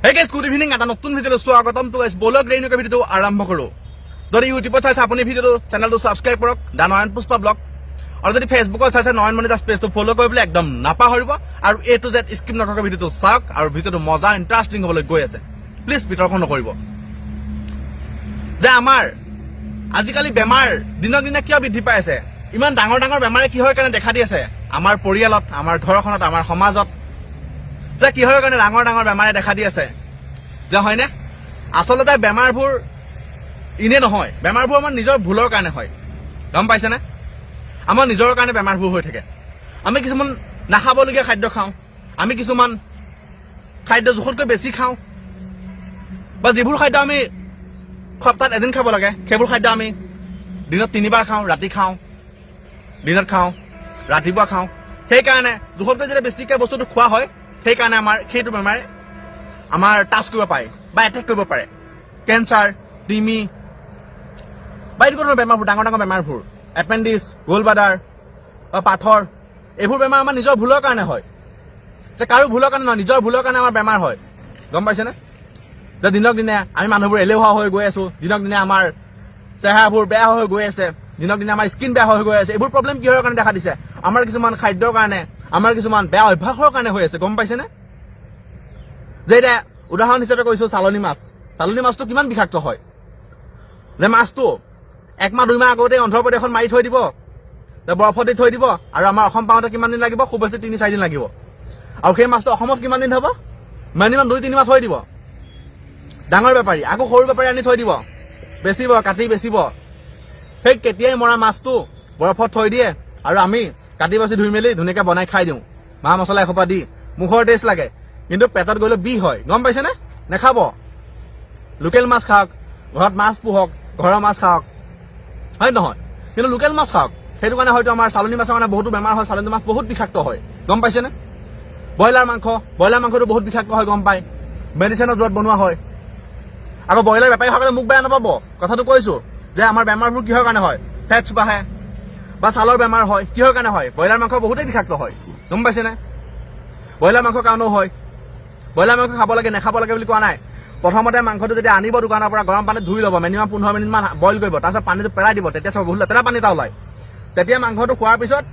Hey guys, good evening. এটা নতুন video স্বাগতম তো গাইস বলক ৰেইনকে ভিডিওটো আৰম্ভ কৰো যদি ইউটিউবত চাইছে আপুনি ভিডিওটো চেনেলটো সাবস্ক্ৰাইব কৰক দা নয়ন পুষ্পা ব্লগ আৰু যদি ফেসবুকত চাইছে নয়ন মনি জাস্ট পেজটো ফলো কৰিবলৈ একদম নাপাহৰিব আৰু এ টু জেড স্কিপ নকৰাকৈ ভিডিওটো চাওক আৰু ভিডিওটো মজা ইন্টাৰেষ্টিং হ'বলৈ গৈ আছে প্লিজ ভিডিওখন নকৰিব যে আমাৰ আজিকালি বেমাৰ দিনক দিনে কিয় বৃদ্ধি পাই আছে ইমান ডাঙৰ ডাঙৰ বেমাৰে কি হয় কাৰণে দেখা দি আছে আমাৰ পৰিয়ালত আমাৰ ঘৰখনত আমাৰ সমাজত যে কি হয় কাৰণে ডাঙৰ ডাঙৰ বেমাৰে দেখা দি আছে যে হয়নে আসলতে বেমাৰবোৰ ইনে নহয় বেমাৰবোৰ আমাৰ নিজৰ ভুলৰ কাৰণে হয় গম পাইছে না আমাৰ নিজৰ কাৰণে বেমাৰবোৰ হৈ থাকে আমি কিছুমান নাখাবলগীয়া খাদ্য খাওঁ আমি কিছুমান খাদ্য জোখতকৈ বেছি খাওঁ বা যিবোৰ খাদ্য আমি সপ্তাহত এদিন খাব লাগে সেইবোৰ খাদ্য আমি দিনত 3 বাৰ খাওঁ ৰাতি খাওঁ দিনত খাওঁ ৰাতিপুৱা খাওঁ সেই কাৰণে জোখতকৈ যেতিয়া বেছিকৈ বস্তুটো খোৱা হয় সেই কাৰণে আমাৰ সেইটো বেমাৰে আমাৰ টাচ কৰিব পাৰে বা এটেক কৰিব পাৰে কেঞ্চাৰ টিমি বা এই ধৰণৰ বেমাৰবোৰ ডাঙৰ ডাঙৰ বেমাৰবোৰ এপেণ্ডিক্স গোলবাডাৰ বা পাথৰ এইবোৰ বেমাৰ আমাৰ নিজৰ ভুলৰ কাৰণে হয় যে কাৰো ভুলৰ কাৰণে নহয় নিজৰ ভুলৰ কাৰণে আমাৰ বেমাৰ হয় গম পাইছেনে যে দিনক দিনে আমি মানুহবোৰ এলেহুৱা হৈ গৈ আছো দিনক দিনে আমাৰ চেহেৰাবোৰ বেয়া হৈ গৈ আছে দিনক দিনে আমাৰ স্কিন বেয়া হৈ গৈ আছে এইবোৰ প্ৰব্লেম কিহৰ কাৰণে দেখা দিছে আমাৰ কিছুমান খাদ্যৰ কাৰণে আমাৰ কিছুমান বেয়া অভ্যাসৰ কাৰণে হৈ আছে গম পাইছেনে যে এটা উদাহৰণ হিচাপে কৈছো চালনী মাছটো কিমান বিষাক্ত হয় যে মাছটো 1 মাহ 2 মাহ আগতে অন্ধ্ৰপ্ৰদেশত মাৰি থৈ দিব বৰফত দি থৈ দিব আৰু আমাৰ অসম পাওঁতে কিমান দিন লাগিব খুব বেছি 3-4 দিন লাগিব আৰু সেই মাছটো অসমত কিমান দিন হ'ব মিনিমাম 2-3 মাহ থৈ দিব ডাঙৰ বেপাৰী আকৌ সৰু বেপাৰী আনি থৈ দিব বেচিব কাটি বেচিব সেই কেতিয়াই মৰা মাছটো বৰফত থৈ দিয়ে আৰু আমি কাটি বাছি ধুই মেলি ধুনীয়াকৈ বনাই খাই দিওঁ মা মছলা এসোপা দি মুখৰ টেষ্ট লাগে কিন্তু পেটত গ'লে বিষ হয় গম পাইছেনে নেখাব লোকেল মাছ খাওক ঘৰত মাছ পোহক ঘৰৰ মাছ খাওক হয় নহয় কিন্তু লোকেল মাছ খাওক সেইটো কাৰণে হয়তো আমাৰ চালনী মাছৰ কাৰণে বহুতো বেমাৰ হয় চালনী মাছ বহুত বিষাক্ত হয় গম পাইছেনে ব্ৰইলাৰ মাংসটো বহুত বিষাক্ত হয় গম পায় মেডিচিনৰ জোৰত বনোৱা হয় আকৌ ব্ৰইলাৰ বেপাৰীসকলে মোক বেয়া নাপাব কথাটো কৈছো যে আমাৰ বেমাৰবোৰ কিহৰ কাৰণে হয় ফেটছ বাঢ়ে বা ছালৰ বেমাৰ হয় কিহৰ কাৰণে হয় ব্ৰইলাৰ মাংস বহুতেই বিষাক্ত হয় গম পাইছেনে ব্ৰইলাৰ মাংস কাৰণেও হয় ব্ৰইলাৰ মাংস খাব লাগে নেখাব লাগে বুলি কোৱা নাই প্ৰথমতে মাংসটো যদি আনিব দোকানৰ পৰা গৰম পানীত ধুই ল'ব মিনিমাম 15 মিনিটমান বইল কৰিব তাৰপিছত পানীটো পেলাই দিব তেতিয়া চাব বহুত লেতেৰা পানী এটা ওলায় তেতিয়া মাংসটো খোৱাৰ পিছত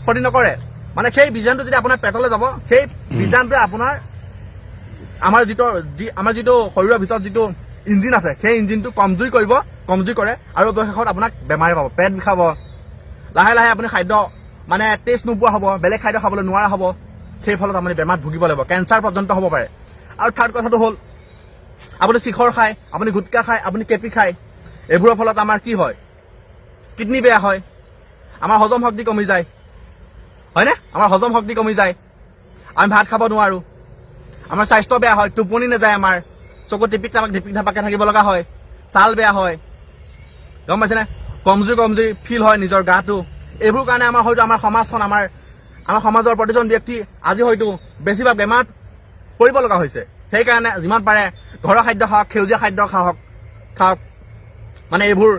ক্ষতি নকৰে মানে সেই বীজাণুটো যদি আপোনাৰ পেটলৈ যাব সেই বীজাণুটোৱে আপোনাৰ আমাৰ যিটো শৰীৰৰ ভিতৰত যিটো ইঞ্জিন আছে সেই ইঞ্জিনটো কমজুৰি কৰে আৰু শেষত আপোনাক বেমাৰে পাব পেট বিষাব লাহে লাহে আপুনি খাদ্য মানে টেষ্ট নোপোৱা হ'ব বেলেগ খাদ্য খাবলৈ নোৱাৰা হ'ব সেই ফলত আপুনি বেমাৰত ভুগিব লাগিব কেঞ্চাৰ পৰ্যন্ত হ'ব পাৰে আৰু থাৰ্ড কথাটো হ'ল আপুনি শিখৰ খায় আপুনি গুটকা খায় আপুনি কেপি খায় এইবোৰৰ ফলত আমাৰ কি হয় কিডনী বেয়া হয় আমাৰ হজম শক্তি কমি যায় হয়নে আমাৰ হজম শক্তি কমি যায় আমি ভাত খাব নোৱাৰো আমাৰ স্বাস্থ্য বেয়া হয় টোপনি নাযায় আমাৰ চকু টিপিক ধাপাকে থাকিব লগা হয় ছাল বেয়া হয় গম পাইছেনে কমজুৰি ফিল হয় নিজৰ গাটো এইবোৰ কাৰণে আমাৰ হয়তো আমাৰ সমাজখন আমাৰ সমাজৰ প্ৰতিজন ব্যক্তি আজি হয়তো বেছিভাগ বেমাৰত পৰিব লগা হৈছে সেইকাৰণে যিমান পাৰে ঘৰৰ খাদ্য খাওক সেউজীয়া খাদ্য খাওক মানে এইবোৰ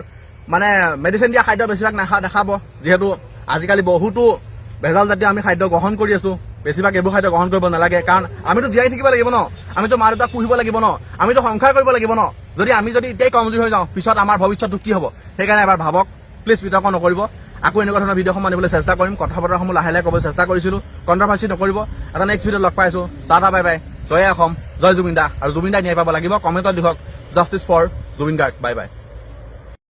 মানে মেডিচিন দিয়া খাদ্য বেছিভাগ নাখাব যিহেতু আজিকালি বহুতো ভেজাল জাতীয় আমি খাদ্য গ্ৰহণ কৰি আছো বেছিভাগ এইবোৰ খাদ্য গ্ৰহণ কৰিব নালাগে কাৰণ আমিতো জীয়াই থাকিব লাগিব ন আমিতো মা দেউতাক পুহিব লাগিব ন আমিতো সংসাৰ কৰিব লাগিব ন যদি এতিয়াই কমজুৰি হৈ যাওঁ পিছত আমাৰ ভৱিষ্যতটো কি হ'ব সেইকাৰণে এবাৰ ভাবক প্লিজ বিতৰ্ক নকৰিব আকৌ এনেকুৱা ধৰণৰ ভিডিঅ'সমূহ আনিবলৈ চেষ্টা কৰিম কথা বতৰাসমূহ লাহে লাহে ক'বলৈ চেষ্টা কৰিছিলোঁ কণ্ট্ৰভাৰ্চি নকৰিব এটা নেক্সট ভিডিঅ'ত লগ পাইছোঁ টাটা বাই বাই জয় অসম জয় জুবিন দা আৰু জুবিন দাই ন্যায় পাব লাগিব কমেণ্টত লিখক justice for Zubeen Garg bye by